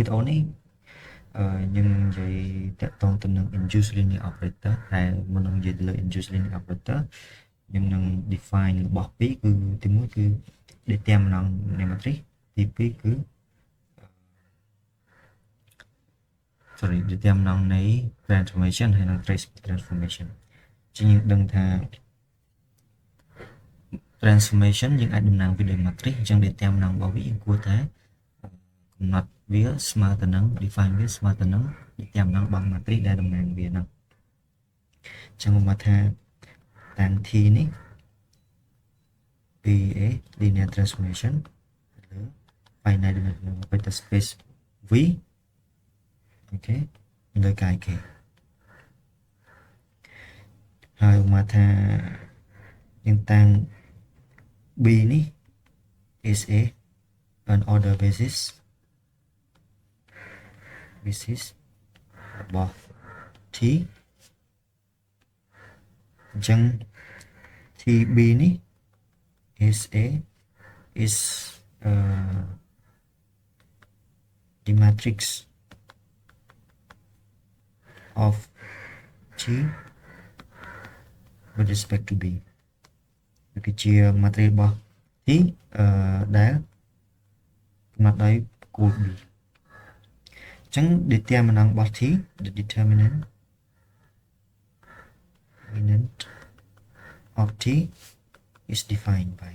វីដេអូនេះយើងនិយាយតាក់ទងទៅនឹង induced linear operator តែមុននឹងនិយាយទៅលើ induced linear operator យើងនឹង define របស់ពីរគឺទីមួយគឺ determinantនៃ matrix ទីពីរគឺ determinant នៃ transformation ហើយនិង trace transformation ជាងយើងដឹងថា transformation យើងអាចតំណាងវាដោយ matrix អញ្ចឹង determinant របស់វាយើងគួរតែកំណត់វាស្មើទៅនឹង define វាស្មើទៅនឹង determinant របស់ matrix ដែលតំណាងវាហ្នឹងអញ្ចឹងមកថាតាំង T នេះ PA linear transformation លើ finite dimensional vector space V អូខេលើកាយ K ហើយមកថាយើងតាំង B នេះ is a an order basis របស់ T អញ្ចឹង TB នេះ is the matrix of T with respect to B គឺជា matrix របស់ T ដែលកំណត់ដោយគោល B អញ្ចឹង determinant របស់ T the determinant of T is defined by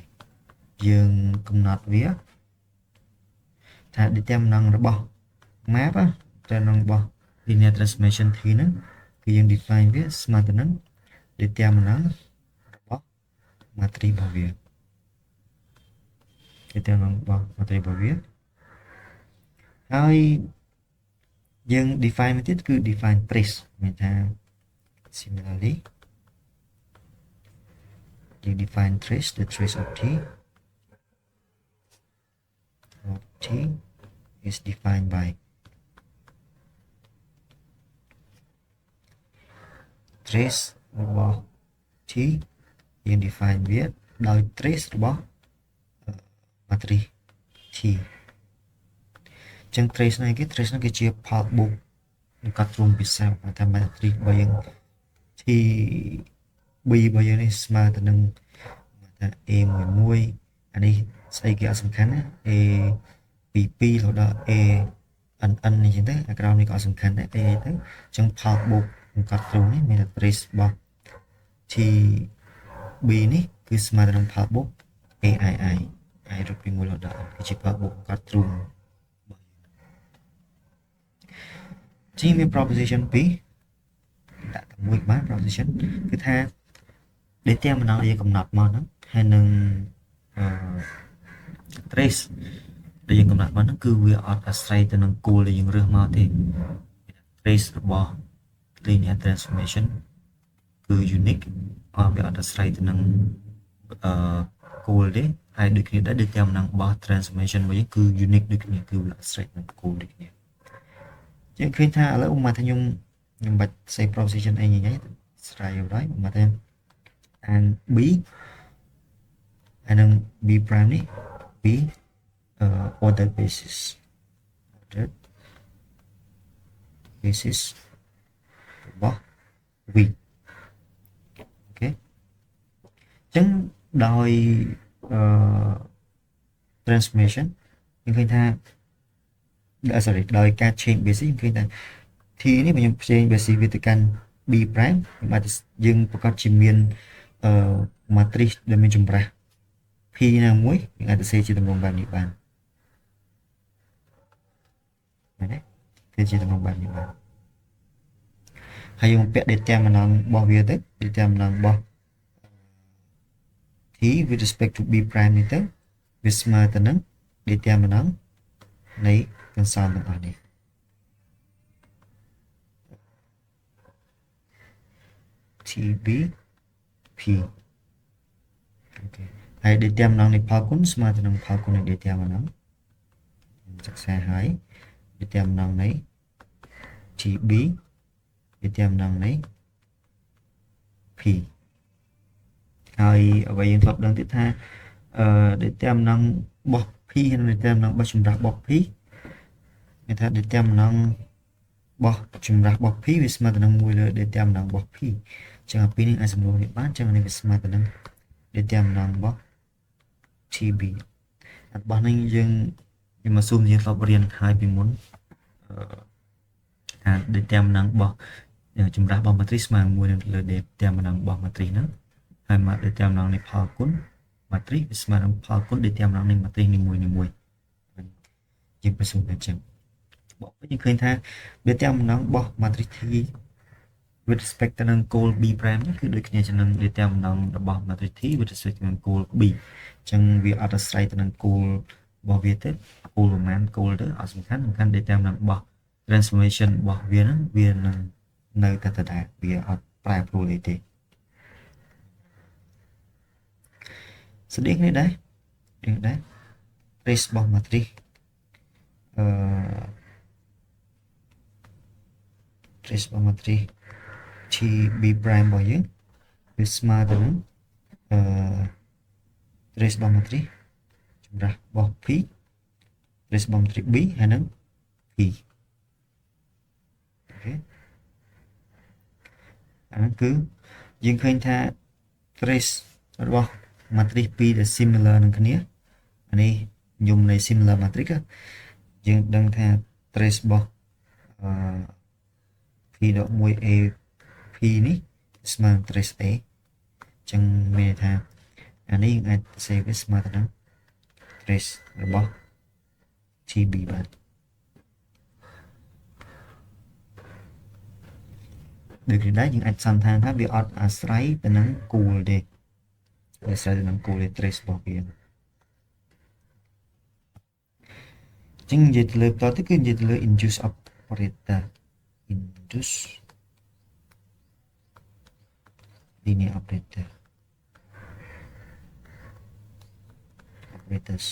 យើងកំណត់វាថា determinant របស់ map determinant របស់ linear transformation T ហ្នឹងគឺយើង define វាស្មើទៅនឹង determinant របស់ matrix របស់វា determinant របស់ matrix របស់វាហើយយើង define មួយទៀតគឺ define trace មានថា similarly you define trace the trace of T is defined by trace របស់ T យើង define វាដោយ trace របស់ matrix T អញ្ចឹង trace នេះគេ trace នេះគឺជាផលបុកកាត់រួមពិសេសថា matrix របស់យើង T B របស់យើងនេះស្មើទៅនឹងថា A11 អានេះស្អីគេអត់សំខាន់ណា A22 រហូតដល់ ANN នេះចឹងទៅអាក្រោមនេះក៏អត់សំខាន់ដែរ A ទៅអញ្ចឹងផលបុកកាត់រួមនេះមាន trace របស់ TB នេះគឺស្មើទៅនឹងផលបុក AII រកពី1រហូតដល់គឺជាផលបុកកាត់រួមជាមាន proposition 2ដាក់តែមួយបាន proposition គឺថា determinant ដែលយើងកំណត់មកហ្នឹងហើយនឹងtrace ដែលយើងកំណត់មកហ្នឹងគឺវាអត់អាស្រ័យទៅនឹងគោលដែលយើងរើសមកទេ trace របស់ linear transformation គឺ unique វាអត់អាស្រ័យទៅនឹងគោលទេហើយដូចគ្នាដែរ determinant របស់ transformation របស់យើងគឺ unique ដូចគ្នាគឺវាអាស្រ័យនឹងគោលដូចគ្នាយើងឃើញថាឥឡូវឧបមាថាខ្ញុំបាច់ say proposition អីញ៉ៃស្រាយហើយឧបមាថាand B ហើយនឹង B prime នេះ B order basisរបស់ V អូខេអញ្ចឹងដោយ transformation យើងឃើញថាដោយការ change basis យើងឃើញថា T នេះបើខ្ញុំ change basis វាទៅកាន់ B prime យើងប្រកាសជាមានmatrix ដែលមានចម្រាស់ P ណាមួយយើងអាចទៅសេជាទម្រង់បែបនេះបានមែនទេគឺជាទម្រង់បែបនេះបានហើយយើងពាក់ determinant របស់វាទៅ determinant របស់ T with respect to B prime នេះទៅវាស្មើទៅនឹង determinant នៃ constant ទាំងអស់នេះ TB P អូខេហើយ determinant នៃផលគុណស្មើទៅនឹងផលគុណនៃ determinant សិក្សាហើយ determinant នៃ TB determinant នៃ P ហើយអ្វីយើងធ្លាប់ដឹងទៀតថា determinant របស់ P ហើយ determinant របស់ចម្រាស់របស់ P មានថាដែលតាមម្ដងបោះចម្រាស់បោះ P វាស្មើទៅនឹង1លើដែលតាមម្ដងបោះ P ចឹងអាពីរនេះអាចសំរួលនេះបានចឹងនេះវាស្មើទៅនឹងដែលតាមម្ដងបោះ TB របស់នេះយើងមកស៊ូមយើងធ្លាប់រៀនហើយពីមុនថាដែលតាមម្ដងបោះចម្រាស់បោះ matrix ស្មើ1នឹងលើដែលតាមម្ដងបោះ matrix ហ្នឹងហើយមកដែលតាមម្ដងនៃផលគុណ matrix វាស្មើនឹងផលគុណដែលតាមម្ដងនៃ matrix នីមួយៗយើងប្រស៊ូមតែចឹងបងយើងឃើញថាដែលតាមម្ដងបោះ matrix T with respect ទៅនឹង goal B prime នេះគឺដូចគ្នាជានឹងដែលតាមម្ដងរបស់ matrix T with respect ទៅនឹង goal B ចឹងវាអត់អាស្រ័យទៅនឹង goal របស់វាទេ goal ប្រហែល goal ទៅអត់សំខាន់ដែលតាមម្ដងរបស់ transformation របស់វាហ្នឹងវានឹងនៅតែដដែលវាអត់ប្រែប្រួលអីទេស្តីគ្នាដែរ trace របស់ matrix trace របស់ matrix TB prime របស់យើងវាស្មើទៅនឹងtrace របស់ matrix ចម្រាស់របស់ P trace របស់ matrix B ហើយនឹង P អូខេអាហ្នឹងគឺយើងឃើញថា trace របស់ matrix P ដែល similar នឹងគ្នាអានេះខ្ញុំនៃ similar matrix យើងដឹងថា trace របស់ P.1A P នេះស្មើនឹង trace A ចឹងមានថាអានេះអាចសេវាស្មើទៅនឹង trace របស់ TB បាទដូចនេះដែរយើងអាចសន្និដ្ឋានថាវាអត់អាស្រ័យទៅនឹងគូលទេអាស្រ័យទៅនឹងគូល trace របស់វាចឹងនិយាយទៅលើបន្តទៅគឺនិយាយទៅលើ induce operator induce linear operator operators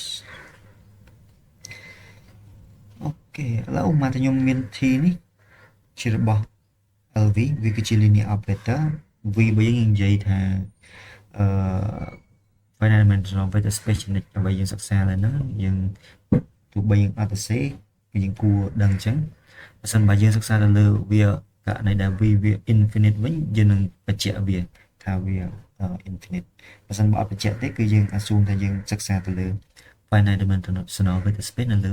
អូខេឥឡូវមកតែខ្ញុំមាន T នេះជារបស់ LV វាគឺជា linear operator V បើយើងនិយាយថាfinite dimensional vector space ចំណុចអ្វីយើងសិក្សាឡើយហ្នឹងយើងទោះបីយើងអត់ទៅសេយើងគួរដឹងអញ្ចឹងបើសិនបើយើងសិក្សាទៅលើវាករណីដែល V វា infinite វិញយើងនឹងបញ្ជាក់វាថាវា infinite បើសិនបើអត់បញ្ជាក់ទេគឺយើង assume ថាយើងសិក្សាទៅលើ finite dimensional vector space នៅលើ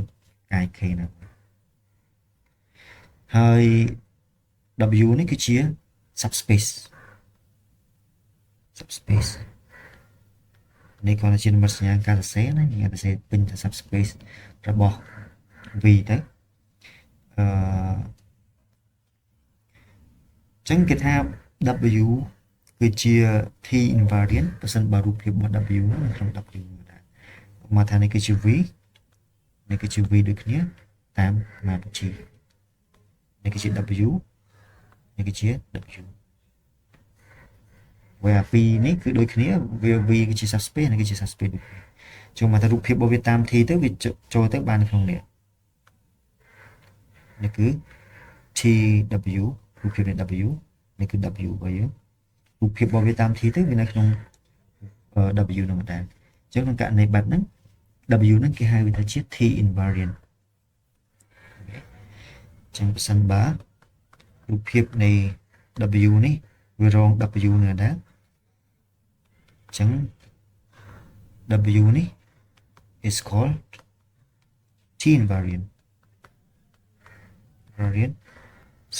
កាយ K ហ្នឹងហើយ W នេះគឺជា subspace នេះគាត់ជានិមិត្តសញ្ញាការសរសេរណាយើងអាចសរសេរពេញទៅ subspace របស់ V ទៅចឹងគេថា W គឺជា T invariant បើសិនបើរូបភាពរបស់ W នៅក្នុង W ដែរមកថានេះគឺជា V នេះគឺជា V ដូចគ្នាតាមម៉ាប់ G នេះគឺជា W នេះគឺជា W វាពីរនេះគឺដូចគ្នាវា V គឺជា subspace នេះគឺជា subspace ដូចគ្នាចូលមកថារូបភាពរបស់វាតាម T ទៅវាចូលទៅបានក្នុងនេះនេះគឺ TW រូបភាពនៃ W នេះគឺ W របស់យើងរូបភាពរបស់វាតាម T ទៅវានៅក្នុង W នោះដែរអញ្ចឹងក្នុងករណីបែបហ្នឹង W ហ្នឹងគេហៅវាថាជា T invariant អញ្ចឹងបើសិនបើរូបភាពនៃ W នេះវារង W នៅដែរអញ្ចឹង W នេះ is called T invariant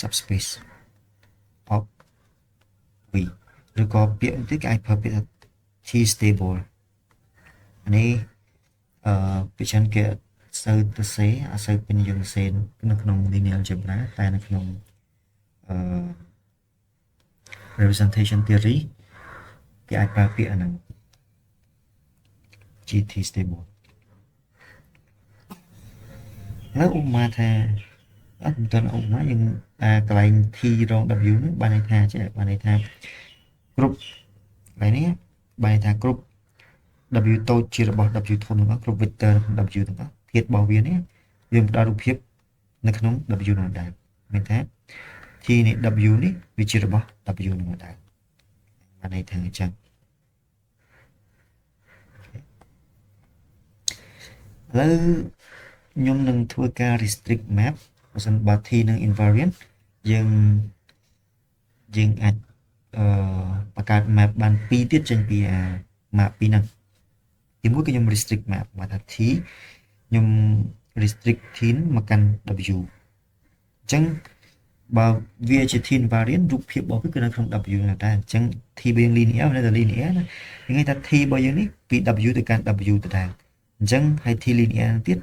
subspace of V ឬក៏ពាក្យទៅគេអាចប្រើពាក្យថា T stable នេះពីច្រើនគេសូវទៅសេអត់សូវពេញនិយមសេនៅក្នុង linear algebra តែនៅក្នុងrepresentation theory គេអាចប្រើពាក្យអាហ្នឹង GT stable ហើយឧបមាថាអត់មិនទាន់ឧបមាយើងកន្លែង T រង W ហ្នឹងបានន័យថាចេះបានន័យថាគ្រប់កន្លែងនេះបានន័យថាគ្រប់ W តូចជារបស់ W ធំទាំងអស់គ្រប់ vector W ទាំងអស់ធាតុរបស់វានេះយើងផ្ដល់រូបភាពនៅក្នុង W នោះដែរមានថា T នៃ W នេះវាជារបស់ W នោះដែរបានន័យថាអញ្ចឹងឥឡូវ ខ្ញុំនឹងធ្វើការ restrict map បើសិនបើ T និង invariant យើងអាចបង្កើត map បាន2ទៀតចេញពីអា map 2ហ្នឹងទីមួយគឺខ្ញុំ restrict map មកថា T ខ្ញុំ restrict T មកកាន់ W អញ្ចឹងបើវាជា T invariant រូបភាពរបស់វាគឺនៅក្នុង W នៅតែអញ្ចឹង T វា linear នៅតែ linear ណានិយាយថា T របស់យើងនេះពី W ទៅកាន់ W ទៅដែរអញ្ចឹងហើយ T linear ទៀត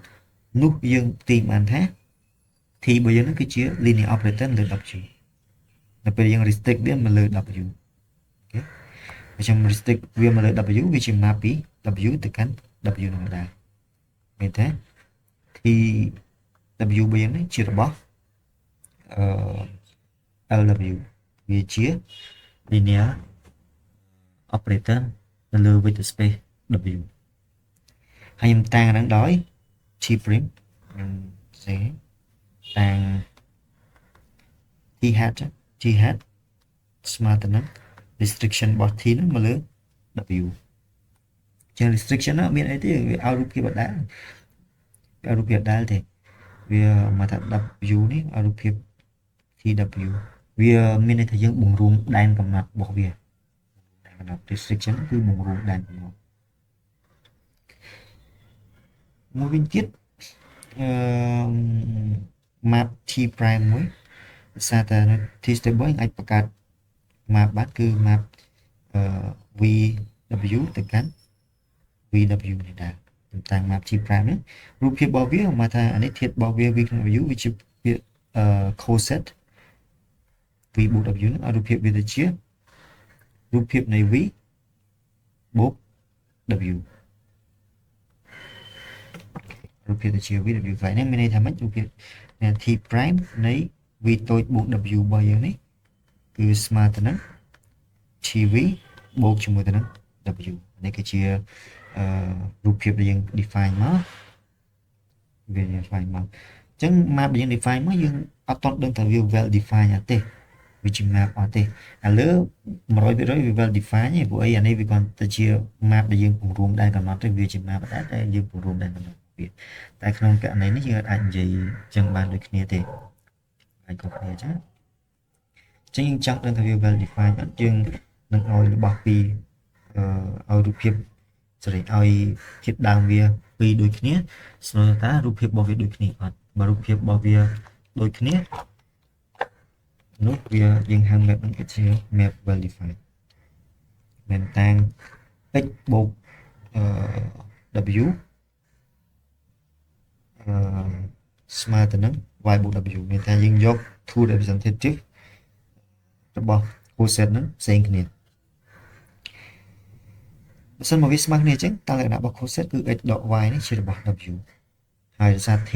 នោះយើងទាញបានថា T របស់យើងហ្នឹងគឺជា linear operator លើ W នៅពេលយើង restrict វាមកលើ W អូខេអញ្ចឹង restrict វាមកលើ W វាជា map ពី W ទៅកាន់ W នឹងដែរមានទេ T W របស់យើងនេះជារបស់LW វាជា linear operator នៅលើ vector space W ហើយខ្ញុំតាំងហ្នឹងដោយ T prime ខ្ញុំសេតាំង T hat ស្មើទៅនឹង restriction របស់ T ហ្នឹងមកលើ W ជា restriction ហ្នឹងមានអីទេវាឲ្យរូបភាពអត់ដែរវាឲ្យរូបភាពអត់ដែរទេវាមកថា W នេះឲ្យរូបភាព TW វាមានន័យថាយើងបង្រួមដែនកំណត់របស់វាដែនកំណត់ restriction គឺបង្រួមដែនកំណត់មួយវិញទៀតmap T prime មួយដោយសារតែ T stable អាចបង្កើត map បានគឺ map VW ទៅកាន់ VW នេះដែរតាម map T prime នេះរូបភាពរបស់វាមកថាអានេះធាតុរបស់វា V ក្នុង W វាជាcoset V បូក W នឹងឲ្យរូបភាពវាទៅជារូបភាពនៃ V បូក W រូបភាពទៅជា V W ខ្លះនេះមានន័យថាម៉េចរូបភាព T prime នៃ V តូចបូក W របស់យើងនេះគឺស្មើទៅនឹង TV បូកជាមួយទៅនឹង W នេះគឺជារូបភាពដែលយើង define មកវា define មកអញ្ចឹង map ដែលយើង define មកយើងអត់តដឹងថាវា well define អត់ទេវាជា map អត់ទេឥឡូវ 100% វា well define ឯងព្រោះអីអានេះវាគាត់ទៅជា map ដែលយើងបង្រួមដែនកំណត់ទេវាជា map ដែរតែយើងបង្រួមដែនកំណត់វាតែក្នុងករណីនេះយើងអាចនិយាយចឹងបានដូចគ្នាទេអាចគ្រប់គ្នាចឹងយើងចង់ដឹងថាវា well define អត់យើងនឹងឲ្យរបស់ពីឲ្យរូបភាពឲ្យធាតុដើមវាពីរដូចគ្នាស្មើតារូបភាពរបស់វាដូចគ្នាអត់បើរូបភាពរបស់វាដូចគ្នានោះវាយើងហៅ map ហ្នឹងគឺជា map well defined មែនតាំង x បូកW ស្មើទៅនឹង y បូក W មានថាយើងយក two representative របស់ coset ហ្នឹងផ្សេងគ្នាបើសិនមកវាស្មើគ្នាអញ្ចឹងតើលក្ខណៈរបស់ coset គឺ x ដក y នេះជារបស់ W ហើយដោយសារ t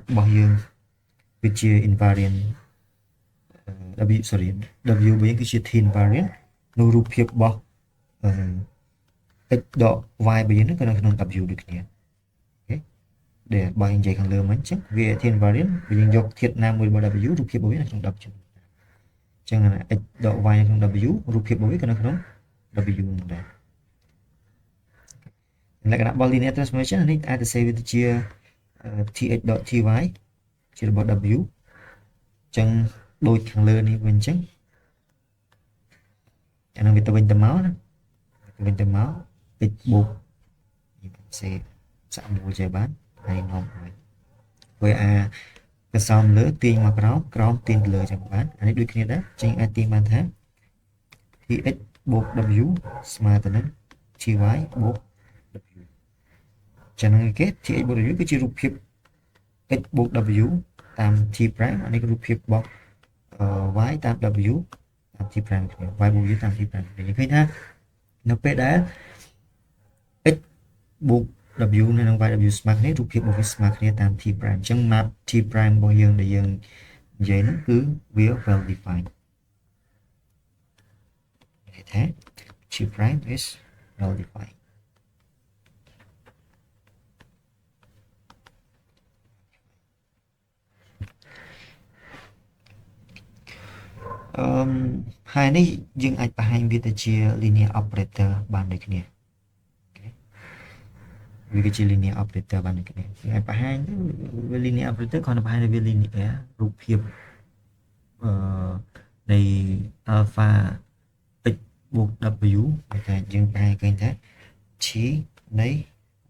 របស់យើងវាជា invariant W វិញគឺជា T invariant នោះរូបភាពរបស់x ដក y របស់យើងនឹងក៏នៅក្នុង W ដូចគ្នាអូខេដែលបើនិយាយខាងលើមិញអញ្ចឹងវា T invariant យើងយកធាតុណាមួយរបស់ W រូបភាពរបស់វានៅក្នុង W អញ្ចឹង x ដក y នៅក្នុង W រូបភាពរបស់វាក៏នៅក្នុង W នឹងដែរលក្ខណៈរបស់ linear transformation នេះអាចទៅសេវាទៅជា TX ដក TY ជារបស់ W អញ្ចឹងដូចខាងលើនេះវិញអញ្ចឹងអានឹងវាទៅវិញទៅមកណាទៅវិញទៅមក x បូកសេសាក់មួយចេះបានហើយនាំហើយព្រោះកសោមលើទាញមកក្រោមទាញទៅលើចឹងបានអានេះដូចគ្នាដែរចឹងអាចទាញបានថា tx បូក w ស្មើទៅនឹង ty បូក w ចឹងគេ tx បូក w គឺជារូបភាព x បូក w តាម t prime អានេះគឺរូបភាពរបស់y តាម w តាម t prime គ្នា y បូក u តាម t prime គ្នាឃើញថានៅពេលដែល x បូក w នៅនឹង y w ស្មើគ្នារូបភាពរបស់វាស្មើគ្នាតាម t prime អញ្ចឹង map t prime របស់យើងដែលយើងនិយាយហ្នឹងគឺវា well defined និយាយថា t prime is well defined ហើយនេះយើងអាចបង្ហាញវាទៅជា linear operator បានដូចគ្នា វាគឺជា linear operator បាននេះហើយបង្ហាញវា linear operator គ្រាន់តែបង្ហាញវា linear រូបភាពនៃ alpha x បូក w តែយើងបង្ហាញឃើញថា t នៃ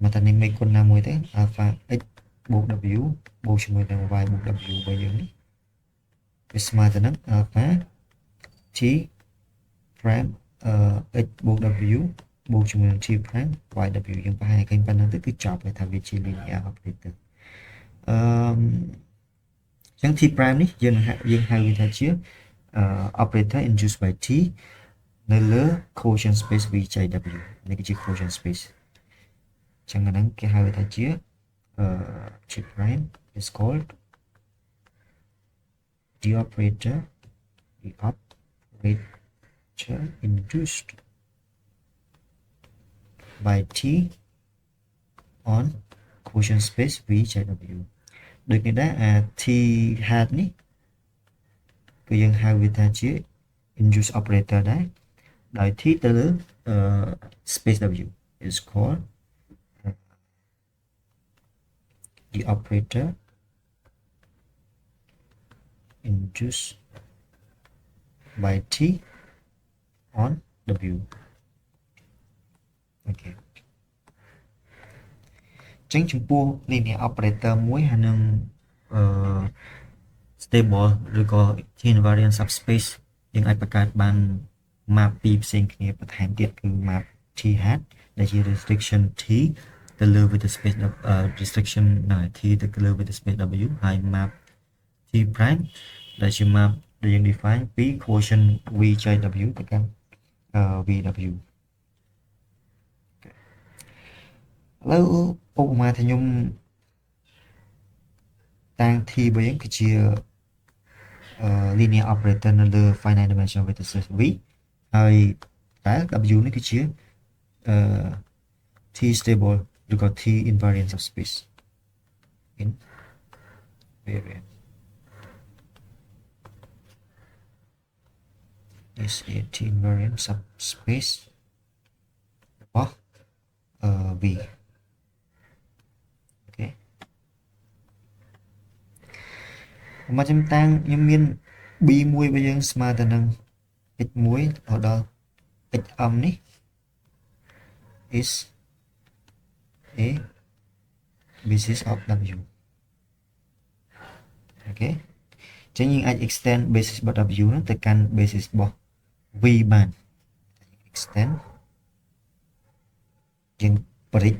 មកតានេះមិនគុណណាមួយទេ alpha x បូក w បូកជាមួយនឹង y បូក w របស់យើងនេះវាស្មើទៅនឹង alpha t prime x បូក w បូកជាមួយនឹង t prime y w យើងបង្ហាញឃើញប៉ុណ្ណឹងទៅគឺចប់ហើយថាវាជា linear operator ចឹង t prime នេះយើងហៅវាថាជា operator induced by t នៅលើ quotient space VJW នេះគឺជា quotient space ចឹងអាហ្នឹងគេហៅថាជា t prime is called the operator induced by t on quotient space VJW ដូចនេះដែរអា t hat នេះគឺយើងហៅវាថាជា induced operator ដែរដោយ t ទៅលើ space w is called the operator induced by t on w អូខេចឹងចំពោះ linear operator មួយហើយនឹងstable ឬក៏ t invariant subspace យើងអាចបង្កើតបាន map ពីរផ្សេងគ្នាបន្ថែមទៀតគឺ map t hat ដែលជា restriction t ទៅលើ with the space restriction នៅ t ទៅលើ with the space w ហើយ map t prime ដែលជា map ដែលយើង define ពី quotient vjw ទៅកាន់vw ឥឡូវឧបមាថាខ្ញុំតាំង t របស់យើងគឺជា linear operator នៅលើ finite dimensional vector space v ហើយតែ w នេះគឺជា t stable ឬក៏ t invariant subspace invariant is a t invariant subspace របស់ v អូខេមកខ្ញុំតាំងខ្ញុំមាន b1 របស់យើងស្មើទៅនឹង x1 រហូតដល់ xm នេះ is a basis of w អូខេចឹងយើងអាច extend basis របស់ w ហ្នឹងទៅកាន់ basis របស់ v បាន extend យើងបរិច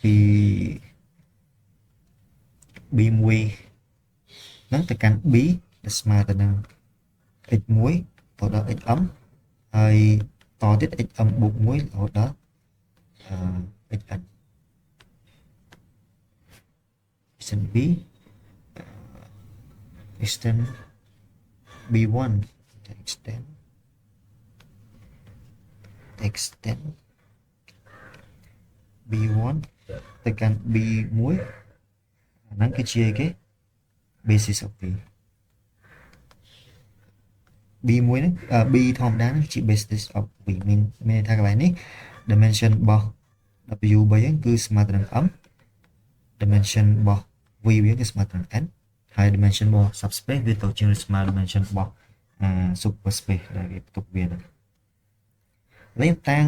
ពី b1 ហ្នឹងទៅកាន់ b ដែលស្មើទៅនឹង x1 រហូតដល់ xm ហើយតទៀត xm បូក1រហូតដល់xn extend b extend b1 extend b1 ទៅកាន់ b1 ហ្នឹងគឺជាគេ basis of v b1 ហ្នឹង b ធម្មតាហ្នឹងជា basis of v មានថាកន្លែងនេះ dimension របស់ w របស់យើងគឺស្មើទៅនឹង m dimension របស់ v វាគឺស្មើទៅនឹង n ហើយ dimension របស់ subspace វាទៅជាងស្មើ dimension របស់ superspace ដែលវាផ្ទុកវាហ្នឹងលេខតាំង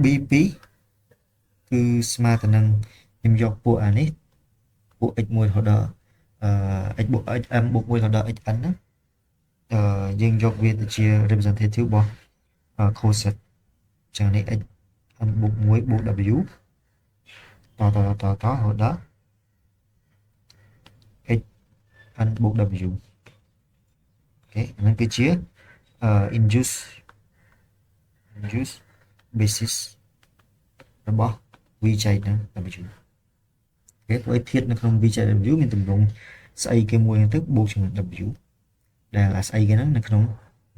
b2 គឺស្មើទៅនឹងខ្ញុំយកពួកអានេះពួក x1 រហូតដល់x បូក xm បូក1រហូតដល់ xn ណាយើងយកវាទៅជា representative របស់ coset ចឹងនេះ xm បូក1បូក w តរហូតដល់ xn បូក w អូខេហ្នឹងគឺជា induce basis របស់ v ចែកនឹង w គេធ្វើឲ្យធាតុនៅក្នុង v ចែក w មានទម្រង់ស្អីគេមួយទៅបូកជាមួយ w ដែលអាស្អីគេហ្នឹងនៅក្នុង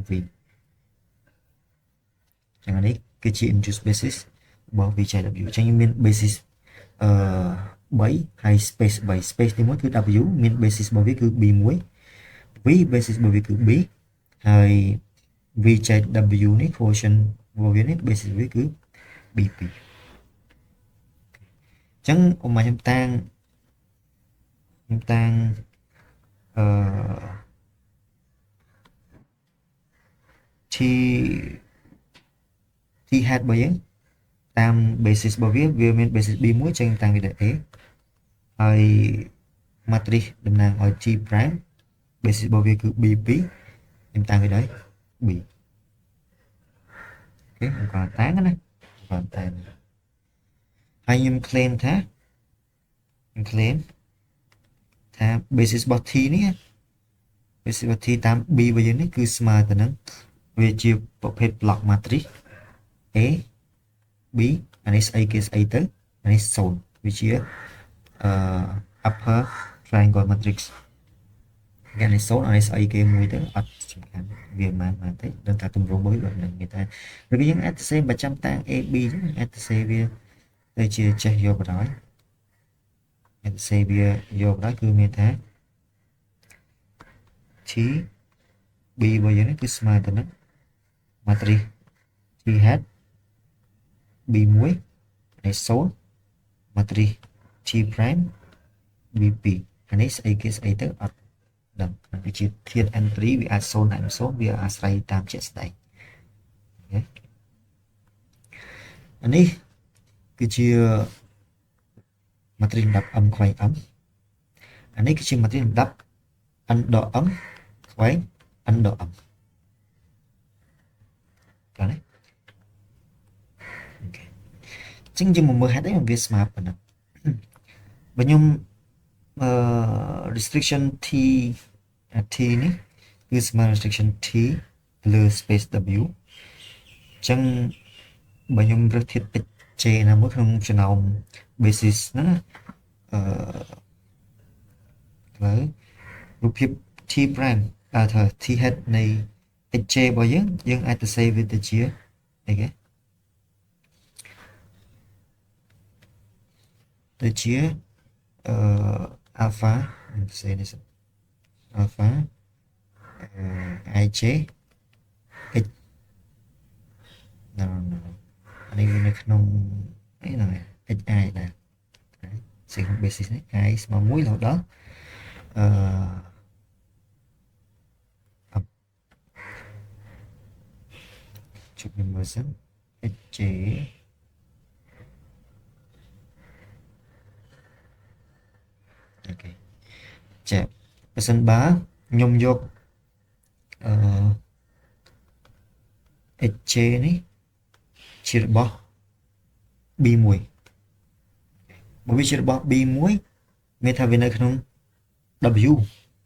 v ចឹងនេះគឺជា induce basis របស់ v ចែក w ចឹងមាន basis 3ហើយ space 3 space ទី1គឺ w មាន basis របស់វាគឺ b1 v basis របស់វាគឺ b ហើយ v ចែក w នេះ quotient របស់វានេះ basis វាគឺ B2 ចឹងឧមាខ្ញុំតាំងអឺ T hat របស់យើងតាម basis របស់វាមាន basis B1 ចឹងតាំងវាទៅ A ហើយ matrix តំណាងឲ្យ T prime basis របស់វាគឺ B2 ខ្ញុំតាំងវាដោយ B អូខេខ្ញុំក៏តាំងណាគាត់តាំងហើយខ្ញុំ claim ថា basis របស់ T នេះ basis របស់ T តាម B របស់យើងនេះគឺស្មើទៅនឹងវាជាប្រភេទ block matrix A B អានេះស្អីគេស្អីទៅអានេះ0វាជាupper triangle matrix គេនេះ0អានេះស្អីគេមួយទៅអត់សំខាន់វាមិនទេដឹងថាទម្រង់មួយដូចនឹងគេតែឬក៏យើងអាចទៅសេប្រចាំតាំង A B ចឹងអាចទៅសេវាទៅជាចេះយកបណ្ដោយអាចសេវាយកបណ្ដោយគឺមានថា T B របស់យើងនេះគឺស្មើទៅនឹង matrix T hat B1 នេះ0 matrix T prime B2 អានេះស្អីគេស្អីទៅអត់ដឹងវាជាធាតុ N3 វាអាច0ហើយ0វាអាស្រ័យតាមជាក់ស្ដែងអានេះគឺជា matrix 10 m ខ្វែង m អានេះគឺជា matrix 10 n ដក m ខ្វែង n ដក m clar đấy ok ចឹងយើងមកមើលហេតុអីវាស្មើប៉ុណ្ណឹងបើខ្ញុំrestriction T នេះគឺស្មើ restriction T លើ space W ចឹងបើខ្ញុំរើសធាតុពេជ្រ J ណាមួយក្នុងចំណោម basis ហ្នឹងហើយរូបភាព T prime ថា T hat នៃ HJ របស់យើងអាចទៅ save វាទៅជាអីគេទៅជា alpha alpha IJ H អានេះវានៅក្នុងអីហ្នឹង HI ដែរsingle basis នេះ I ស្មើ1រហូតដល់ជុំខ្ញុំមើលសិន HJ អូខេចាបើសិនបើខ្ញុំយកHJ នេះជារបស់ B1 បើវាជារបស់ B1 មានថាវានៅក្នុង W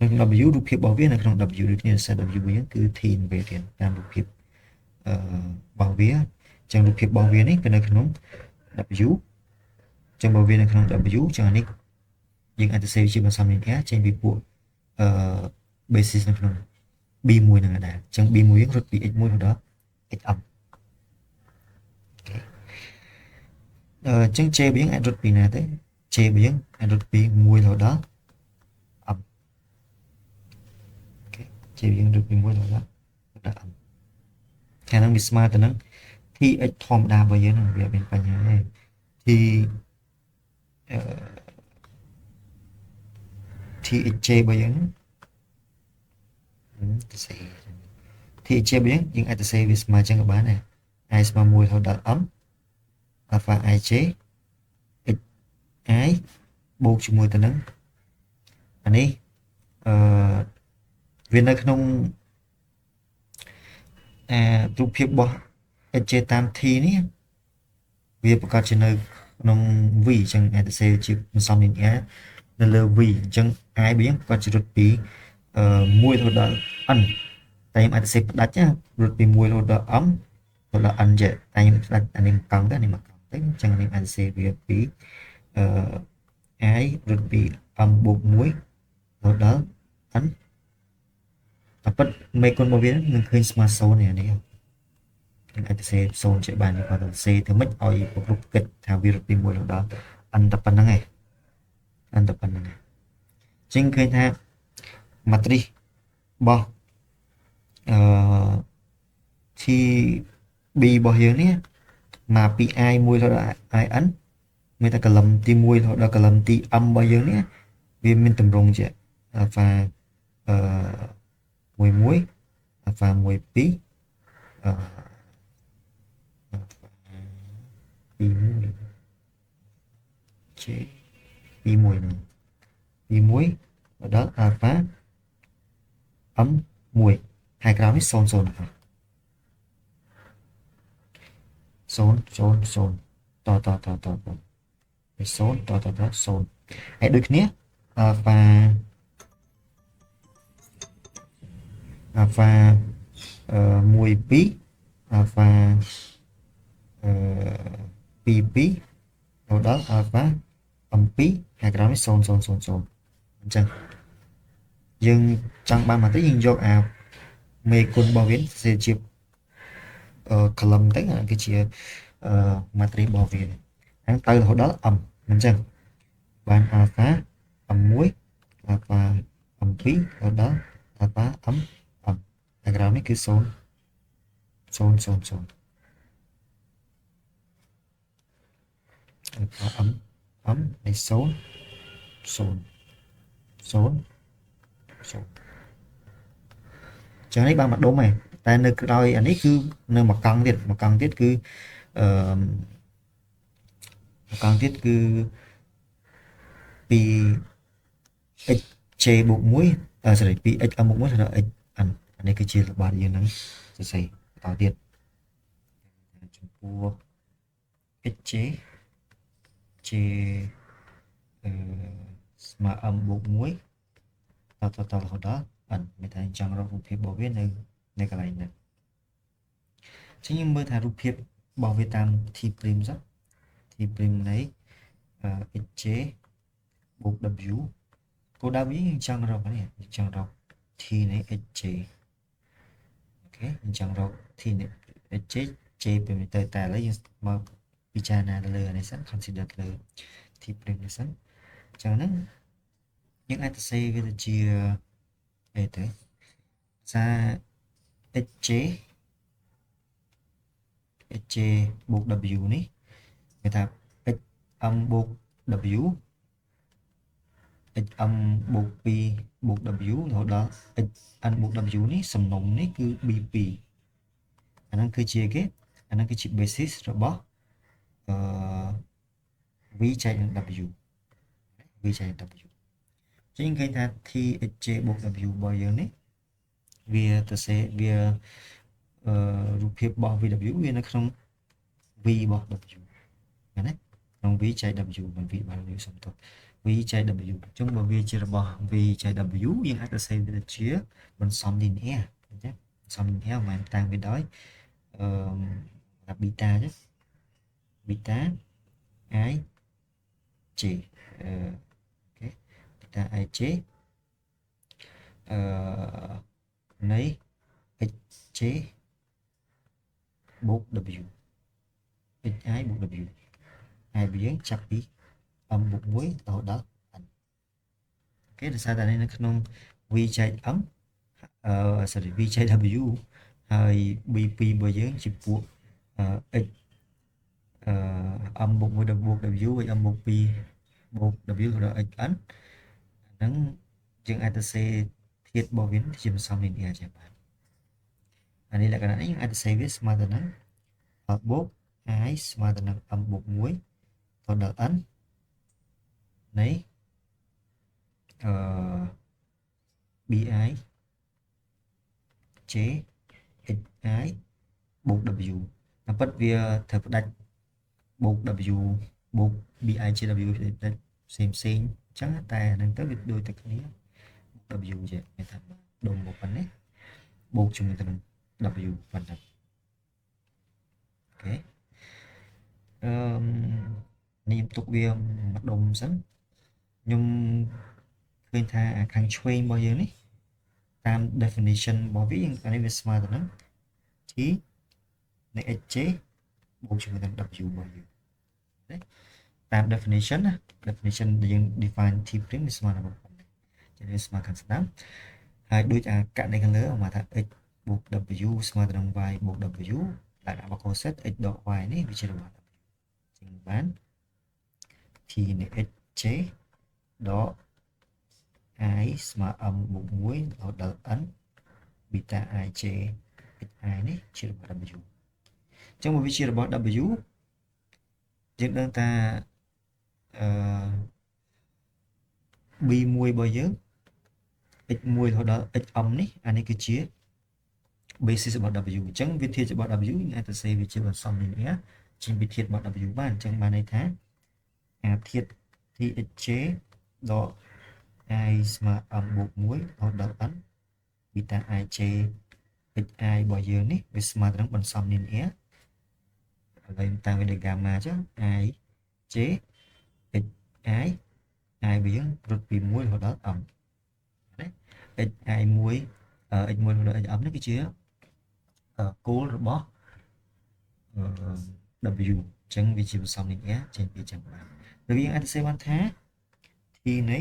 នៅក្នុង W រូបភាពរបស់វានៅក្នុង W ដូចគ្នាសារ W វិញគឺ T invariant តាមរូបភាពរបស់វាចឹងរូបភាពរបស់វានេះគឺនៅក្នុង W ចឹងបើវានៅក្នុង W ចឹងអានេះយើងអាចទៅ save ជាបន្សំនេះចេញពីពួកbasis នៅក្នុង B1 ហ្នឹងដែរចឹង B1 យើងរត់ពី X1 ទៅដល់ XM ចឹង J របស់យើងអាចរត់ពីណាទៅ J របស់យើងអាចរត់ពី1រហូតដល់ M អូខេ J យើងរត់ពី1រហូតដល់ M ខាងហ្នឹងវាស្មើទៅនឹង TH ធម្មតារបស់យើងហ្នឹងវាមានបញ្ហាទេ THJ របស់យើងទៅសេ THJ របស់យើងអាចទៅសេវាស្មើចឹងក៏បានដែរ I ស្មើ1រហូតដល់ M alpha IJ H I បូកជាមួយទៅនឹងអានេះវានៅក្នុងរូបភាពរបស់ HJ តាម T នេះវាប្រកាសជានៅក្នុង V អញ្ចឹងអាចទៅសេជាបន្សំនេះនៅលើ V អញ្ចឹង I របស់យើងប្រកាសជារត់ពី1រហូតដល់ N តែខ្ញុំអាចទៅសេផ្ដាច់រត់ពី1រហូតដល់ M ទៅដល់ N ចេះតែខ្ញុំផ្ដាច់អានេះកង់ទៅនេះមកកង់ទៅអញ្ចឹងខ្ញុំអាចសេវាពី I រត់ពី M បូក1រហូតដល់ N តែពិតមេគុណរបស់វានឹងឃើញស្មើ0នេះនេះអាចទៅសេ0ចេះបានគាត់ទៅសេទៅមិនឲ្យប្រគ្រប់គិតថាវារត់ពី1រហូតដល់ N តែប៉ុណ្្នឹងឯង N តែប៉ុណ្្នឹងឯងចឹងឃើញថា matrix របស់T B របស់យើងនេះ mà pi i mùi là i ấn người ta cả lầm ti mùi hoặc là cả lầm ti âm bao nhiêu nhé vì mình tầm rung chứ và mùi muối và mùi pí pi muối chế pi mùi này pi muối ở đó và ấm mùi hai cái đó mới xôn xôn xôn xôn xôn to to to to to xôn to to to xôn hãy được nhé và và mùi pí và pi pí rồi đó và âm pí hai cái đó mới xôn xôn xôn xôn chân nhưng chẳng bạn mà tới nhìn vô mê côn bảo biến sẽ chịu column tới là cái chia materi bảo biến hắn từ hồi đó là âm mình chân bạn phá âm muối và âm pí ở đó phá ấm ấm hai cái đó mới cứ xôn xôn xôn xôn ấm ấm này xôn xôn xôn xôn cho nên bạn mặt đúng này tại nơi đôi anh ấy cứ nơi mà cần thiết cứ cần thiết cứ pi x chế bộ mũi sorry pi x âm bộ mũi là x anh ấy cứ chia là ba gì nữa sẽ xây tạo tiền chúng ta x chế chế mà âm bộ mũi tạo hồi đó ảnh người ta chẳng ra rụp hiệp bảo viết nơi cái này chứ nhưng mới thả rụp hiệp bảo vệ tam thì prim rất thì prim lấy x chế bộ w cô đã biết chẳng ra cái này chẳng ra thì này x chế ok chẳng ra thì này x chế chế về mình tới tại lấy mà pichana lừa này sẵn consider lừa thì prim này sẵn chẳng nên những ai ta xây cái chia về tới ra x chế buộc W ní người ta x âm buộc W x âm buộc P buộc W rồi đó x ăn buộc W ní sầm nồng ní cứ BP anh đang cứ chia cái anh đang cứ chip basis rồi bỏ V chạy W V chạy W chính cái ta thì x buộc W bao nhiêu ní vì ta sẽ vìรูปភាពរបស់ VW វានៅក្នុង V របស់ W ណាក្នុង V ចែក W មិន V របស់ W សំទោស V ចែក W អញ្ចឹងបើវាជារបស់ V ចែក W យើងអាចទៅសេវាទៅជាបន្សំ linear អញ្ចឹងបន្សំ linear មិនតាំងពីដោយbeta chứ beta I J ok beta I J lấy x chế buộc W x ái buộc W hai biến chặt đi âm buộc muối ở đó cái là sao tại đây nó không vi chạy ấm sorry vi chạy W hay BP bởi dưới chỉ buộc x âm buộc muối buộc W với âm buộc P buộc W rồi x ấn nắng chừng ATC thiết bao biến thì chìm xong liền chẳng hạn anh đây là cái này anh sẽ viết mà từ nắng bốt ái mà từ nắng âm bột muối còn đợt ấn đấy bi ái chế x ái bột W nó bắt việc thật đặt bột W bột bi ái chế W xem chẳng tài đang tới việc đôi tất cả W vậy người ta đồng một phần đấy bột chúng người ta W phần thật ok niệm tục viên mặt đồng sẵn nhưng khi ta kháng train bao giờ này tam definition bảo viết những cái này smart lắm thì này chế bố chúng ta W bao giờ đấy tam definition yang define thì print smart là một cho nên smart cần sẵn hai đôi cả này càng lớn mà ta x buộc W smart đồng y buộc W ដាក់មក cosec x ដក y នេះវាជារបស់ w ចឹងបាន t នៃ x j ដក i ស្មើ m បូក1រហូតដល់ n ប៊ីតា i j x i នេះជារបស់ w អញ្ចឹងមកវាជារបស់ w យើងដឹងថាb1 របស់យើង x1 រហូតដល់ xm នេះអានេះគឺជា basis របស់ w អញ្ចឹងវិធានរបស់ w យើងអាចទៅសេវាជាបន្សំlinear ជាវិធានរបស់ w បានអញ្ចឹងបានន័យថាអាធាតុ txj ដក i ស្មើ m បូក1រហូតដល់ n ប៊ីតា ij xi របស់យើងនេះវាស្មើទៅនឹងបន្សំlinear ឥឡូវតាមវាដូច gamma អញ្ចឹង i j xi i របស់យើងរត់ពី1រហូតដល់ m ណា xi1 x1 រហូតដល់ xm នេះគឺជាគោលរបស់w អញ្ចឹងវាជាបន្សំlinearចេញពីចឹងបានហើយយើងអាចទៅសេបានថា t នៃ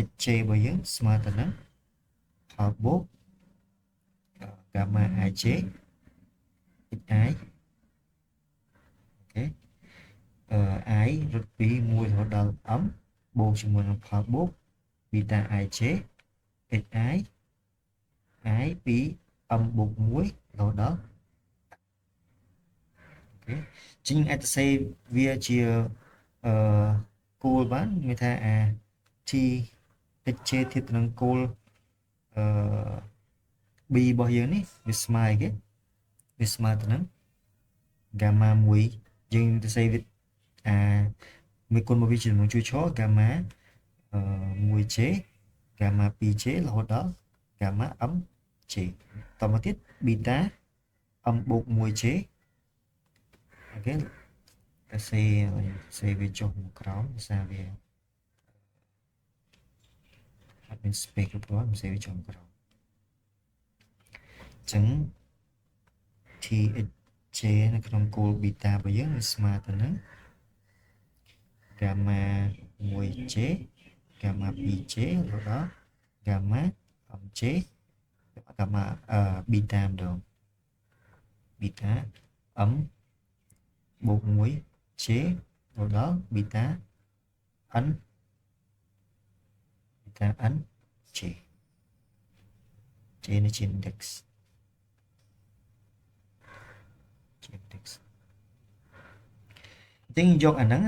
xj របស់យើងស្មើទៅនឹងផលបូក gamma ij xi អូខេi រត់ពី1រហូតដល់ m បូកជាមួយនឹងផលបូក beta ij xi i ពី m បូក1រហូតដល់អូខេជាងអាចទៅសេវាជាគោលបានមានថាអា t xj ធៀបទៅនឹងគោលb របស់យើងនេះវាស្មើគេវាស្មើទៅនឹង gamma 1យើងទៅសេវាមួយគុណមកវាជាចំនួនជួយឈរ gamma 1j gamma 2j រហូតដល់ gamma mj តមកទៀត beta m បូក 1j អូខេតែសេវាចុះមកក្រោមភាសាវាអត់មាន space គ្រប់គ្រាន់សេវាចុះមកក្រោមអញ្ចឹង txj នៅក្នុងគោល beta របស់យើងវាស្មើទៅនឹង gamma 1j gamma 2j រហូតដល់ gamma mj gamma beta ម្ដង beta m បូក 1j រហូតដល់ beta n j j នេះជា index ចឹងយកអាហ្នឹង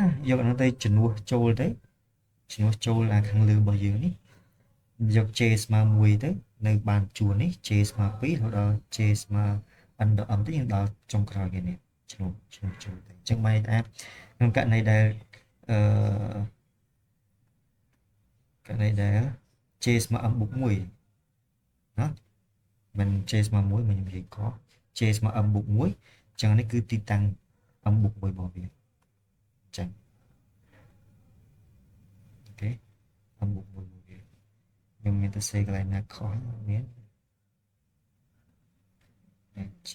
ទៅជំនួសចូលទៅជំនួសចូលខាងលើរបស់យើងនេះយក j ស្មើ1ទៅនៅបានជួរនេះ j ស្មើ2រហូតដល់ j ស្មើ n ដល់ m ទៅយើងដល់ចុងក្រោយគេនេះជំនួសចូលទៅអញ្ចឹងបានថាក្នុងករណីដែលករណីដែល j ស្មើ m បូក1ណាមិន j ស្មើ1មិននិយាយខុស j ស្មើ m បូក1អញ្ចឹងនេះគឺទីតាំង m បូក1របស់វាចឹងអូខេ m បូក1របស់វាខ្ញុំមានទៅសេកន្លែងណាខុសមាន j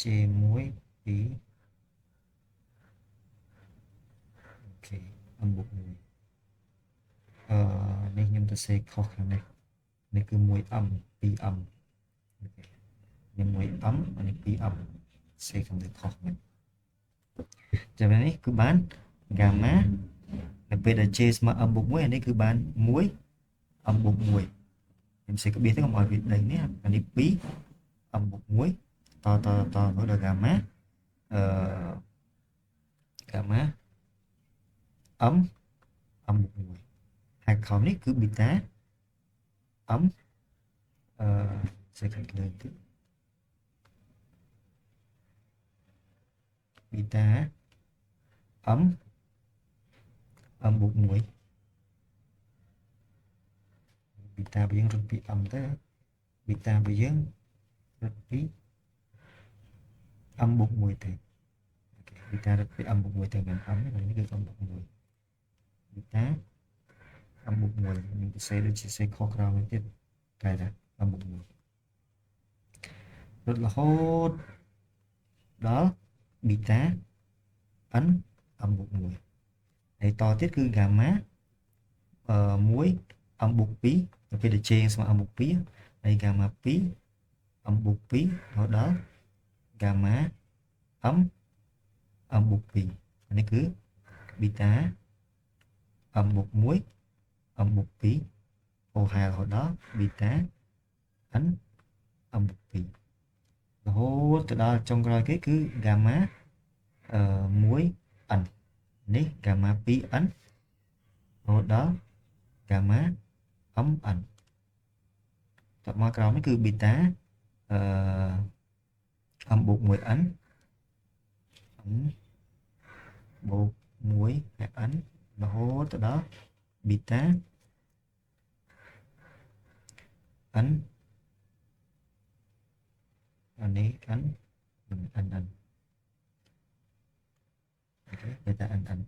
j1 2អូខេ m បូក1នេះខ្ញុំទៅសេខុសខាងនេះនេះគឺ 1m 2m អូខេនេះ 1m អានេះ 2m សេខាងលើខុសមែនចាំនេះគឺបាន gamma នៅពេលដែល j ស្មើ m បូក1អានេះគឺបាន 1m បូក1ខ្ញុំសេក្បៀសទៅកុំឲ្យវាដេញនេះអានេះ 2m បូក1តដល់ gamma gamma m បូក1ហើយខំនេះគឺ beta m សេខាងលើទៀត beta m បូក1 beta របស់យើងរត់ពី m ទៅ beta របស់យើងរត់ពី m បូក1ទៅអូខេ beta រត់ពី m បូក1ទៅមិន m នេះគឺ m បូក1 beta m បូក1ខ្ញុំទៅសេដូចជាសេខុសក្រោមនេះទៀតតែថា m បូក1រត់រហូតដល់ beta n m បូក1ហើយតទៀតគឺ gamma 1m បូក2ទៅពេលដែល j ស្មើ m បូក2ហើយ gamma 2 âm bục 2 រហូតដល់ gamma âm bục 2 នេះគឺ beta âm bục 1 âm bục 2 អូហែរហូតដល់ beta n âm bục 2 រហូតទៅដល់ចុងក្រោយគេគឺ gamma 1n នេះ gamma 2n រហូតដល់ gamma n តមកក្រោមនេះគឺ beta âm bục 1n n បូក1 n រហូតទៅដល់ beta n អានេះ n n n អូខេ beta n n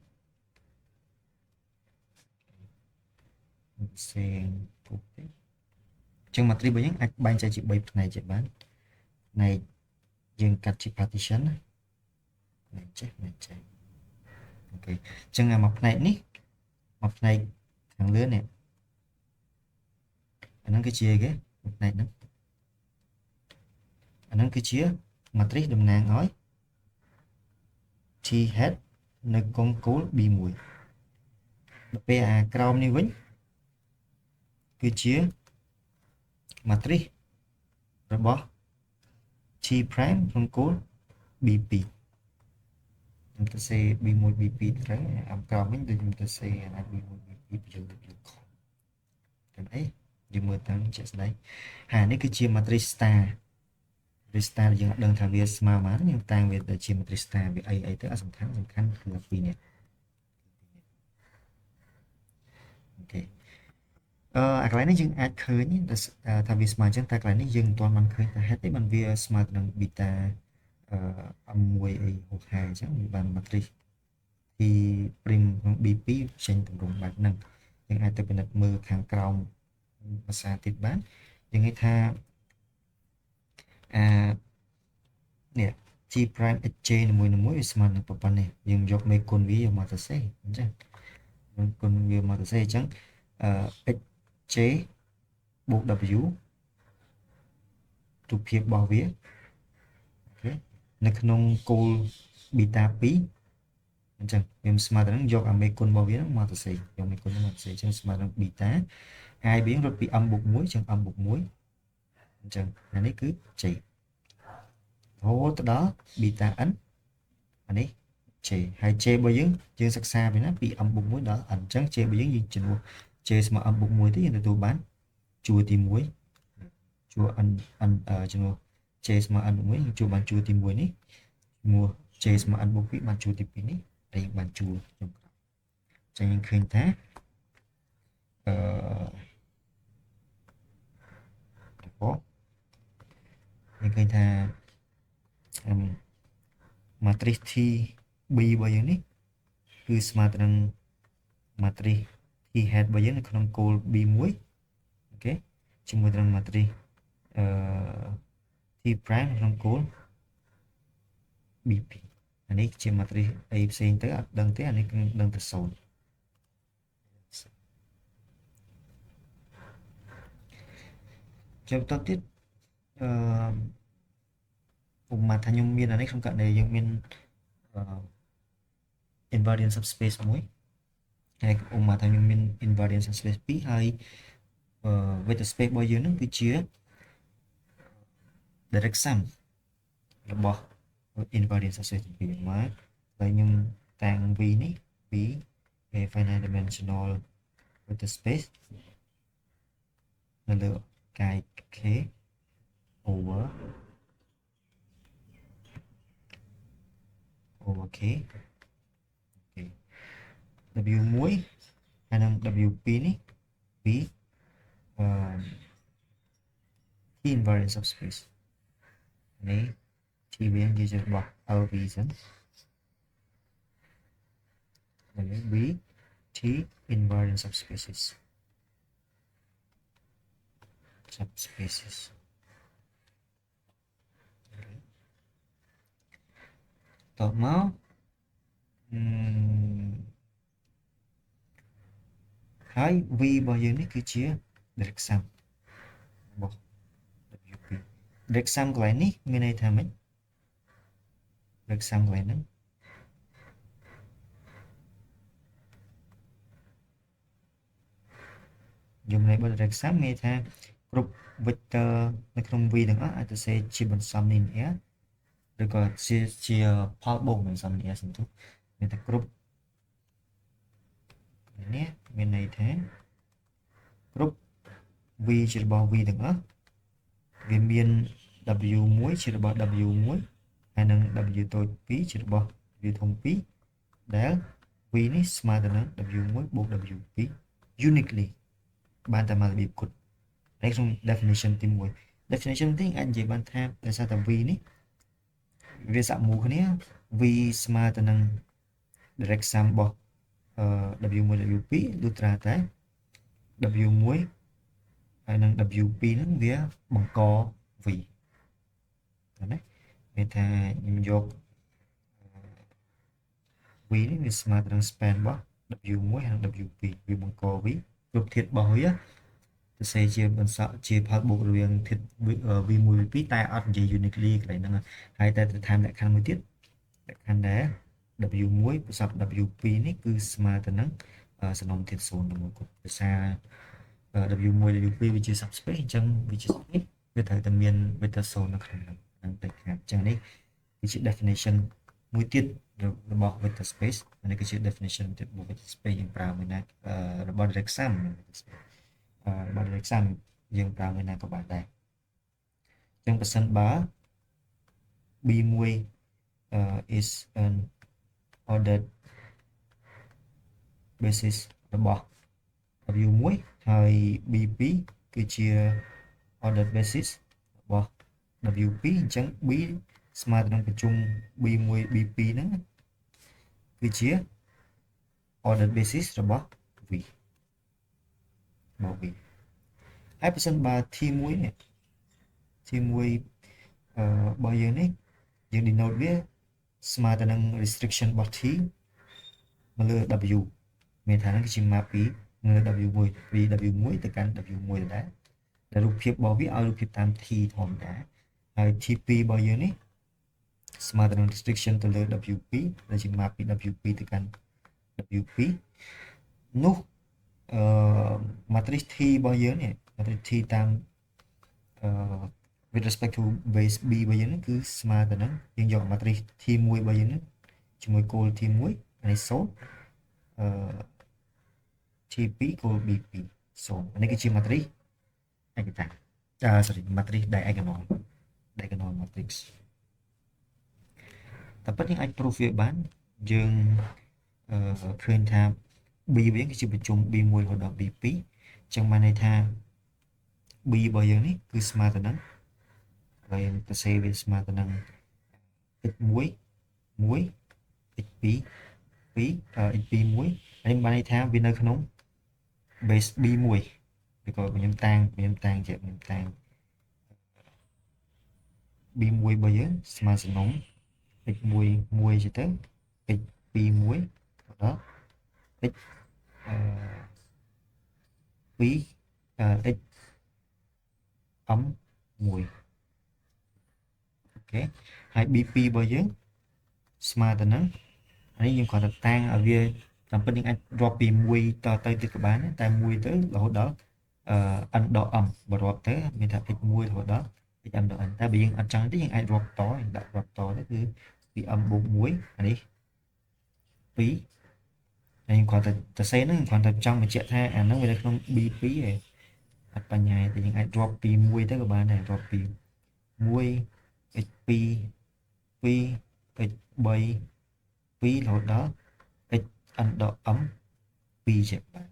ផ្សេងពុកទេចឹង matrix របស់យើងអាចបែងចែកជា3ផ្នែកជាបានផ្នែកយើងកាត់ជា partition ណាផ្នែកចេះអូខេចឹងមកផ្នែកនេះមកផ្នែកខាងលើនេះអាហ្នឹងគឺជាគេផ្នែកហ្នឹងអាហ្នឹងគឺជា matrix តំណាងឲ្យ T head នៅកុងគោល B1 ដល់ពេលអាក្រោមនេះវិញគឺជា matrix របស់ T prime ក្នុងគោល B2 ខ្ញុំទៅសេ B1 B2 ត្រូវអាក្រោមវិញដូចខ្ញុំទៅសេអា B1 B2 បញ្ចូលទៅខំតែអីយើងមើលតាមជាក់ស្ដែងហើយនេះគឺជា matrix star matrix star យើងអត់ដឹងថាវាស្មើប៉ុន្មានយើងតាំងវាទៅជា matrix star វាអីទៅអត់សំខាន់គឺពីរនេះអូខេអាកន្លែងនេះយើងអាចឃើញថាវាស្មើអញ្ចឹងតែកន្លែងនេះយើងមិនទាន់បានឃើញថាហេតុអីបានវាស្មើទៅនឹង beta M1 អីហូខែអញ្ចឹងវាបាន matrix T prime ក្នុង B2 ចេញទម្រង់បែបហ្នឹងយើងអាចទៅពិនិត្យមើលខាងក្រោមភាសាទៀតបានយើងនិយាយថានេះ G prime HJ នីមួយៗវាស្មើនឹងប៉ុណ្ណេះយើងយកមេគុណវាយកមកទៅសេអញ្ចឹងមេគុណវាមកទៅសេអញ្ចឹងHJ បូក W រូបភាពរបស់វាអូខេនៅក្នុងគោល beta 2អញ្ចឹងខ្ញុំស្មើទៅនឹងយកអាមេគុណរបស់វាមកទៅសេយកមេគុណមកទៅសេអញ្ចឹងស្មើនឹង beta ហើយវារត់ពី m បូក 1 អញ្ចឹង m បូក 1 អញ្ចឹងអានេះគឺ J រហូតដល់ beta n អានេះ J ហើយ J របស់យើងសិក្សាពីណាពី m បូក 1 ដល់ n អញ្ចឹង J របស់យើងជំនួស J ស្មើ m បូក 1 ទេយើងទទួលបានជួរទី1ជួរ n ជំនួស J ស្មើ n បូក 1យើងជួរបានជួរទី1នេះជំនួស J ស្មើ n បូក 2បានជួរទី2នេះហើយបានជួរចុងក្រោយអញ្ចឹងយើងឃើញថាយើងឃើញថា matrix TB របស់យើងនេះគឺស្មើទៅនឹង matrix T head របស់យើងនៅក្នុងគោល B1 អូខេជាមួយនឹង matrix T prime ក្នុងគោល B2 អានេះជា matrix អីផ្សេងទៅអត់ដឹងទេអានេះគឺដឹងតែ0ចាំតទៀតឧបមាថាខ្ញុំមានអានេះក្នុងករណីយើងមានinvariant subspace មួយហើយឧបមាថាខ្ញុំមាន invariant subspace 2ហើយvector space របស់យើងនឹងគឺជា direct sum របស់ invariant subspace 2មកហើយខ្ញុំតាំង V នេះ V a finite dimensional vector space នៅលើកាយ K over K W1 ហើយនឹង W2 នេះពីT invariant subspace នេះ T វានិយាយរបស់ LV ចឹងហើយ B T invariant subspaces តមកហើយ V របស់យើងនេះគឺជា direct sum របស់ W2 exam កន្លែងនេះមានន័យថាម៉េច exam កន្លែងហ្នឹងខ្ញុំន័យបើ exam មានថាគ្រប់ vector នៅក្នុង V ទាំងអស់អាចទៅសេជាបន្សំ linear ឬក៏ជាផលបូកបន្សំ linear សំទោសមានតែគ្រប់នេះមានន័យថាគ្រប់ V ជារបស់ V ទាំងអស់វាមាន W1 ជារបស់ W1 ហើយនឹង W តូច2ជារបស់ W ធំ2ដែល V នេះស្មើទៅនឹង W1 បូក W2 uniquely បានតែមករបៀបគត់នេះក្នុង definition ទី1 definition ទីអាចនិយាយបានថាដោយសារតែ V នេះវាសាក់មូលគ្នា V ស្មើទៅនឹង direct sum របស់W1 W2 លុះត្រាតែ W1 ហើយនឹង W2 ហ្នឹងវាបង្ក V ណាមានថាខ្ញុំយក V នេះវាស្មើទៅនឹង span របស់ W1 ហើយនឹង W2 វាបង្ក V គ្រប់ធាតុរបស់វាទៅសេជាបន្សល់ជាផលបូករវាងធាតុ V1 V2 តែអត់និយាយ uniquely កន្លែងហ្នឹងហើយតែទៅតាមលក្ខខណ្ឌមួយទៀតលក្ខខណ្ឌដែល W1 ប្រសព W2 នេះគឺស្មើទៅនឹងសំណុំធាតុ0ជាមួយគាត់ភាសា W1 W2 វាជា subspace អញ្ចឹងវាជា space វាត្រូវតែមាន vector 0នៅក្នុងហ្នឹងតែខាងអញ្ចឹងនេះវាជា definition មួយទៀតរបស់ vector space នេះគឺជា definition ទៀតរបស់ vector space យើងប្រើមួយណារបស់ direct sum របស់ direct sum យើងប្រើមួយណាក៏បានដែរអញ្ចឹងបើសិនបើ B1 is an ordered basis របស់ W1 ហើយ B2 គឺជា ordered basis របស់ W2 អញ្ចឹង B ស្មើទៅនឹងប្រជុំ B1 B2 ហ្នឹងគឺជា ordered basis របស់ V ហើយបើសិនបើ T1 នេះ T1 របស់យើងនេះយើង denote វាស្មើទៅនឹង restriction របស់ T មកលើ W មានថាហ្នឹងគឺជា map ពីលើ W1 ពី W1 ទៅកាន់ W1 ដែរដែលរូបភាពរបស់វាឲ្យរូបភាពតាម T ធម្មតាហើយ T2 របស់យើងនេះស្មើទៅនឹង restriction ទៅលើ W2 ដែលជា map ពី W2 ទៅកាន់ W2 នោះmatrix T របស់យើងនេះ matrix T តាមwith respect to base B របស់យើងគឺស្មើទៅនឹងយើងយក matrix T1 របស់យើងនេះជាមួយគោល T1 នេះ0T2 គោល B2 0នេះគឺជា matrix ឯកតាsorry matrix diagonal matrix តែប៉ុន្តែយើងអាច proof វាបានយើងឃើញថា B វិញគឺជាប្រជុំ B1 រហូតដល់ B2 អញ្ចឹងបានន័យថា B របស់យើងនេះគឺស្មើទៅនឹងហើយទៅសេវាស្មើទៅនឹង x1 1 x2 2 x2 1ហើយបានន័យថាវានៅក្នុង base B1 ឬក៏ខ្ញុំតាំងជាខ្ញុំតាំង B1 របស់យើងស្មើសំណុំ x1 1ទៅ x2 1ដល់ x 2 x âm 1អូខេហើយ B2 របស់យើងស្មើទៅនឹងនេះយើងគាត់ទៅតាំងឲ្យវាតាមពិតយើងអាចរាប់ពី1តទៅទៀតក៏បានតែ1ទៅរហូតដល់n ដល់ m បើរាប់ទៅមានថា x1 រហូតដល់ xm ដល់ n តែបើយើងអត់ចង់ទេយើងអាចរាប់តយើងដាក់រាប់តទៅគឺពី m បូក1អានេះ2ហើយយើងគាត់ទៅសេហ្នឹងគាត់ទៅចង់បញ្ជាក់ថាអាហ្នឹងវានៅក្នុង B2 ឯងអត់បញ្ហាទេយើងអាចរាប់ពី1ទៅក៏បានដែររាប់ពី1 x2 2 x3 2រហូតដល់ xn ដល់ m 2ជាបាន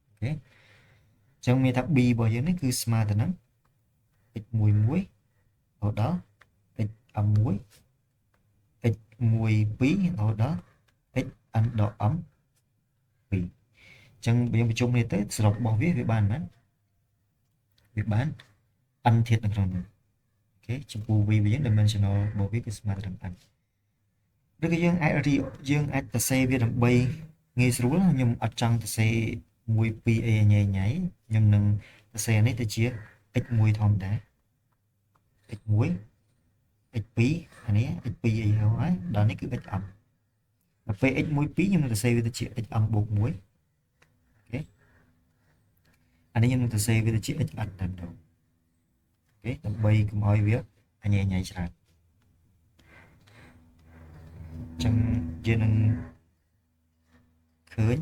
អូខេអញ្ចឹងមានថា b របស់យើងនេះគឺស្មើទៅនឹង x11 រហូតដល់ xm1 x12 រហូតដល់ xn ដល់ m 2អញ្ចឹងបើយើងប្រជុំនេះទៅសរុបរបស់វាបានមែនវាបាន n ធាតុនៅក្នុងនោះអូខេចំពោះ v វិញ dimensional របស់វាគឺស្មើទៅនឹង n ឬក៏យើងអាចទៅសេវាដើម្បីងាយស្រួលខ្ញុំអត់ចង់ទៅសេ1 2អីញ៉ៃខ្ញុំនឹងទៅសេនេះទៅជា x1 ធម្មតា x1 x2 anh ấy x2 ấy hỏi đó này cứ x âm và về x1 2 nhưng mà ta xây với chia x âm bột muối ok anh ấy nhưng mà ta xây với chia x âm đằng đầu ok tầm bay cũng hỏi việc anh nhảy nhảy chẳng chẳng dân năng khởi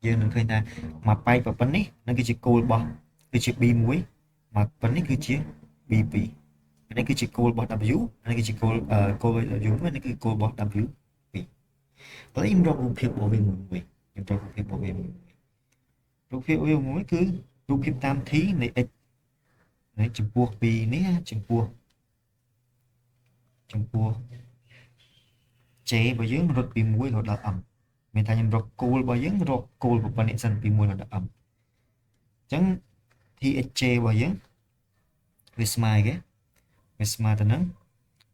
dân năng khởi ta mà bay vào bắn ấy nó cái chỉ côn bò cái chỉ bi muối mà bắn ấy cứ chia bi bi cái cái chỉ côn bò W cái chỉ côn côn W cái cái côn bò W bi tới im rộng rộng phiêu bộ về muối im rộng rộng phiêu bộ về muối rộng phiêu về muối cứ rộng phiêu tam thí này x này chừng buộc bi này chừng buộc chế bởi dưỡng rốt bị muối rồi là ẩm mình thay nhầm rốt côn bởi dưỡng rốt côn của bạn ấy sẵn bị muối rồi là ẩm chẳng thì chế bởi dưỡng với smile cái với smile ta nâng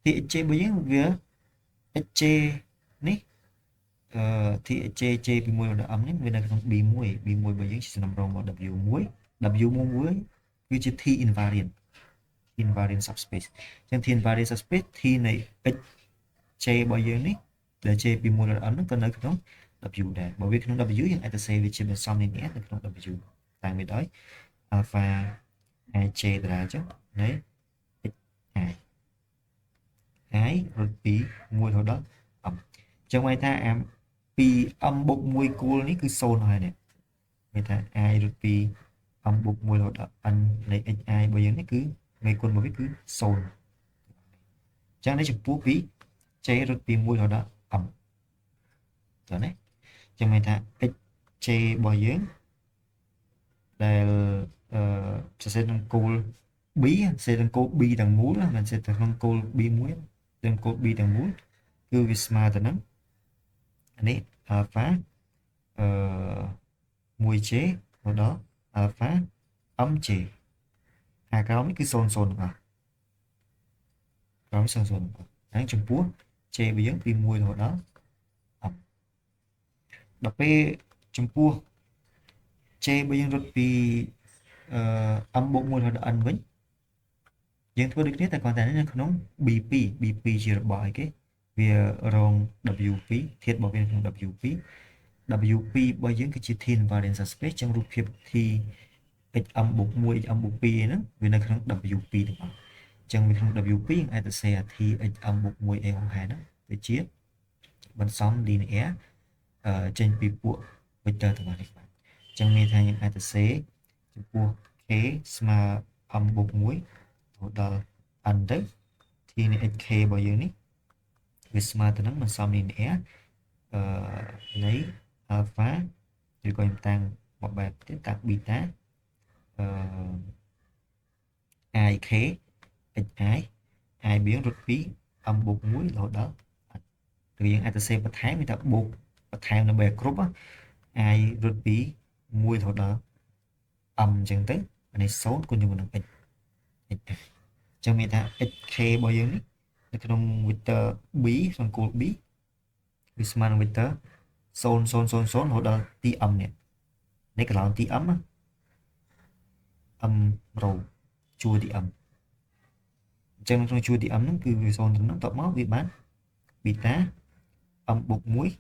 thì chế bởi dưỡng với chế ní thì chế bị muối rồi là ẩm ní vì nó không bị muối bởi dưỡng chỉ nằm rong vào W muối vì chế thi invariant subspace chẳng thi invariant subspace thì này chế bởi dưỡng ní để chế bị muối rồi là ẩm nó có nơi không W đây bởi vì không W nhưng ta sẽ vì chế bên xong nên nhé không W tại vì đó alpha 2 ra chứ đấy x2 rồi pi mùi hồi đó âm trong ngoài ta em pi âm bột mùi cua ní cứ sôn này nè người ta ai rồi pi âm bột mùi hồi đó anh này x2 bây giờ nó cứ ngày quân một cái cứ sôn chẳng đấy chụp bút ví chế rồi pi mùi hồi đó âm đó đấy trong ngoài ta x chế bao nhiêu là sẽ đang cô bí sẽ đang cô bi đằng muối là mình sẽ đang cô bi muối đang cô bi đằng muối cứ smart đó anh ấy phá mùi chế ở đó phá ấm chế cái đó cứ sồn sồn à đó sồn sồn đáng trong búa chế bị giống bi mùi rồi đó đọc về trong búa chế bây giờ rất vì âm bộ mùi hoặc ăn với nhưng thôi được biết là còn tại nó không BP chỉ là bài cái vì rong WP thiết bảo viên trong WP bây giờ cái chỉ thiên và đến space trongรูปភាពthì x âm bộ mùi âm bộ P nữa vì nó không WP được không trong vì không WP ai ta xe thì x âm bộ mùi em không hề đó để chia bắn sóng đi né trên pi bộ vector từ bạn chẳng mình thay những ai ta sẽ của cái mà âm bột muối của đờ ăn đấy thì này k bao nhiêu ní vì mà từ nó mình xong đi né lấy alpha thì coi em tăng một bài tiếp tăng beta ai khế ai biến rút phí âm bột muối lỗ đó tự nhiên ai ta xem một tháng người ta bột một tháng nó bè group á ai rút phí muối lỗ đó âm chẳng tới anh ấy xấu của những mình trong người ta xk bao nhiêu ní nó trong vector bí trong cột bí Wisman vector son hồi đó tí âm nè đây cái là tí ấm á âm rồi chua tí âm trong chua tí âm nó cứ vì son nó tạo máu bị bán bị tá âm bột muối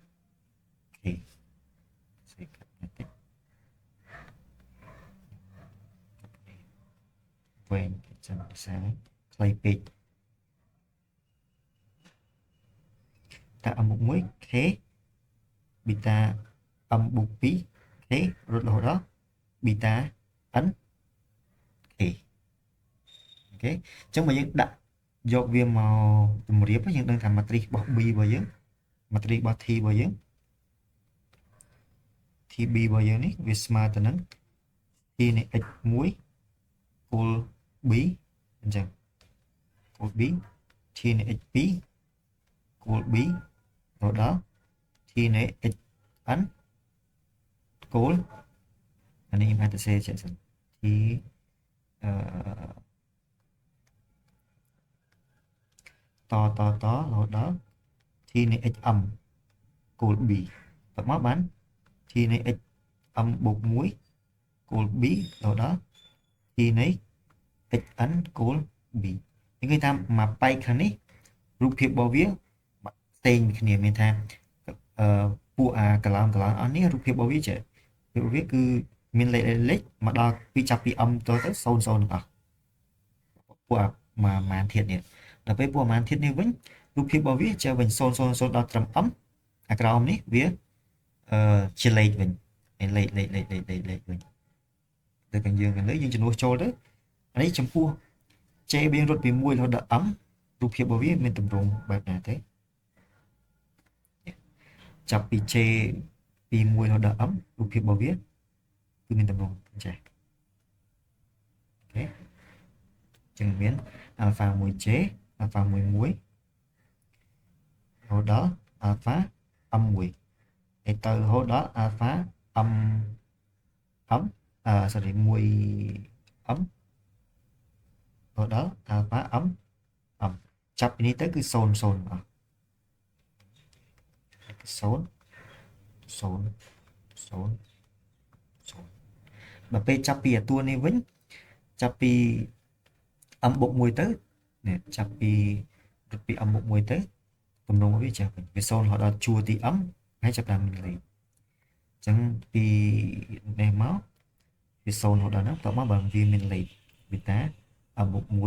okay. Quen chân sáng clay pit ta âm một muối thế beta âm bục phí thế rồi là hồi đó beta ấn thì ok trong bây giờ đặt do viêm màu một riêng nhưng đang thành matrix bọc bi bao nhiêu matrix bọc thi bao nhiêu thì bi bao nhiêu này vì smart nắng thì này x muối cô bí rằng cô bí thì này x bí cô bí rồi đó thì này x ấn cố anh em hai chạy dần thì to rồi đó thì này x âm cô bí và móc bán thì này x âm bột muối cô bí rồi đó T នេះ xn គោល b យើងឃើញថាមកបែកខាងនេះរូបភាពរបស់វាផ្សេងគ្នាមានថាពួកកន្លងអស់នេះរូបភាពរបស់វាចេះរូបវាគឺមានលេខមកដល់ពីចាប់ពី m ទៅ00ទាំងអស់ពួកម៉ានធាតុនេះដល់ពេលពួកម៉ានធាតុនេះវិញរូបភាពរបស់វាចេះវិញ000ដល់ត្រឹម m អាក្រោមនេះវាជាលេខវិញលេខវិញទៅcàngយើងខាងលើយើងចំនួនចូលទៅអានេះចំពោះ J វារត់ពី1រហូតដល់ m រូបភាពរបស់វាមានទម្រង់បែបណាទេចាប់ពី J ពី1រហូតដល់ m រូបភាពរបស់វាគឺមានទម្រង់ចេះអូខេចឹងមាន alpha 1J alpha 11រហូតដល់ alpha m1 ហើយទៅរហូតដល់ alpha sorry 1m រហូតដល់ alpha m ចាប់ពីនេះទៅគឺ0 0អស់0 0 0 ដល់ពេលចាប់ពីតួនេះវិញចាប់ពី m បូក1ទៅនេះចាប់ពីរត់ពី m បូក1ទៅទម្រង់វាចេះវិញវា0រហូតដល់ជួរទី m ហើយចាប់តាមមានលេខអញ្ចឹងពីនេះមកវា0រហូតដល់ហ្នឹងតោះមកបើវាមានលេខប៊ីតា m បូក1 1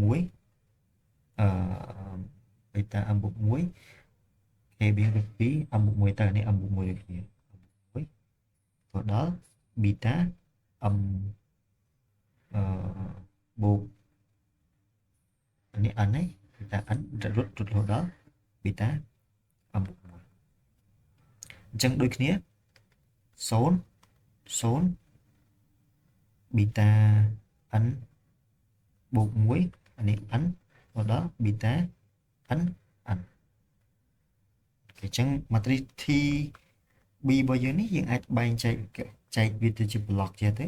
ប៊ីតា m បូក1 k វារត់ពី m បូក1ទៅនេះ m បូក1ដូចគ្នា1ទៅដល់ប៊ីតា m បូកនេះ n នេះប៊ីតា n រត់រហូតដល់ប៊ីតា m បូក1អញ្ចឹងដូចគ្នា0 0ប៊ីតា n បូក1អានេះ n រហូតដល់ប៊ីតា n អញ្ចឹង matrix T B របស់យើងនេះយើងអាចបែងចែកវាទៅជា block ជាទេ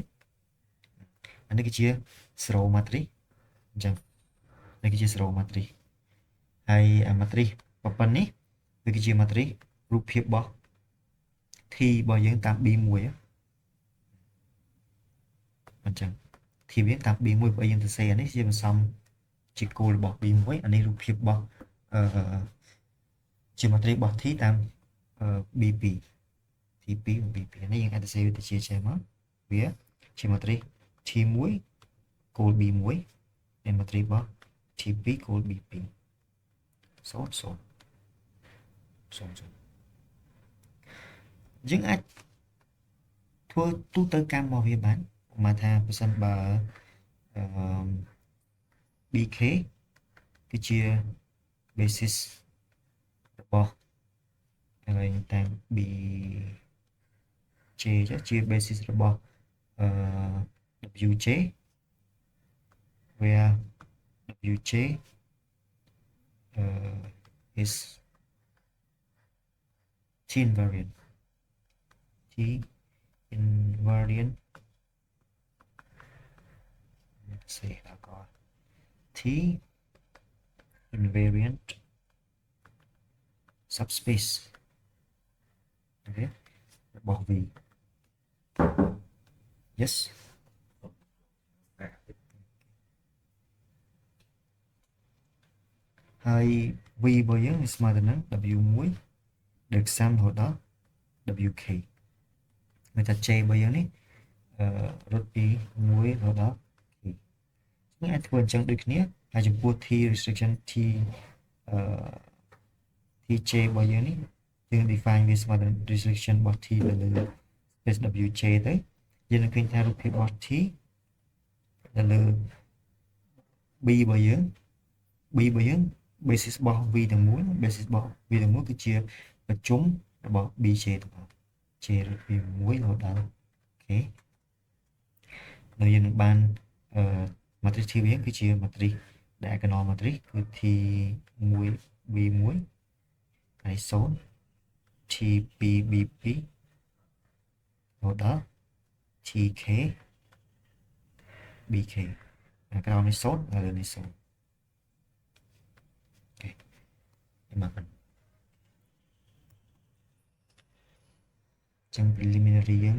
អានេះគឺជា zero matrix អញ្ចឹងនេះគឺជា zero matrix ហើយ matrix ប៉ុណ្ណេះវាគឺជា matrix រូបភាពរបស់ T របស់យើងតាម B1 អញ្ចឹង T វាតាម B1 បើយើងទៅសេអានេះជាបន្សំជាគោលរបស់ B1 អានេះរូបភាពរបស់ជា matrix របស់ T តាម B2 T2 B2 នេះយើងអាចទៅសេវាទៅជាចេះមកវាជា matrix T1 គោល B1 និង matrix របស់ T2 គោល B2 0 0 0 យើងអាចធ្វើទូទៅកម្មរបស់វាបានមកថាប្រសិនបើBK គឺជា basis របស់ហើយតាម BJ ជា basis របស់ WJ where WJ is T invariant T invariant let's say I got T invariant subspace okay របស់ V yes ហើយ V របស់យើងស្មើទៅនឹង W1 ដែលខ្សាំរហូតដល់ WK មានថា J របស់យើងនេះរត់ពី1រហូតដល់ K យើងអាចធ្វើអញ្ចឹងដូចគ្នាហើយចំពោះ T restriction T TJ របស់យើងនេះយើង define វាស្មើនឹង restriction របស់ T ទៅលើ space WJ ទៅយើងនឹងឃើញថារូបភាពរបស់ T ទៅលើ B របស់យើង B របស់យើង basis របស់ V ទាំងមូល basis របស់ V ទាំងមូលគឺជាប្រជុំរបស់ BJ ទាំងអស់ J រត់ពី1រហូតដល់ K នៅយើងនឹងបាន matrix T វិញគឺជា matrix diagonal matrix គឺ T1 B1 ហើយ0 T2 B2 រហូតដល់ TK BK ក្រោមនេះ0ហើយលើនេះ0អូខេមកប៉ុណ្ណឹងចឹង preliminary យើង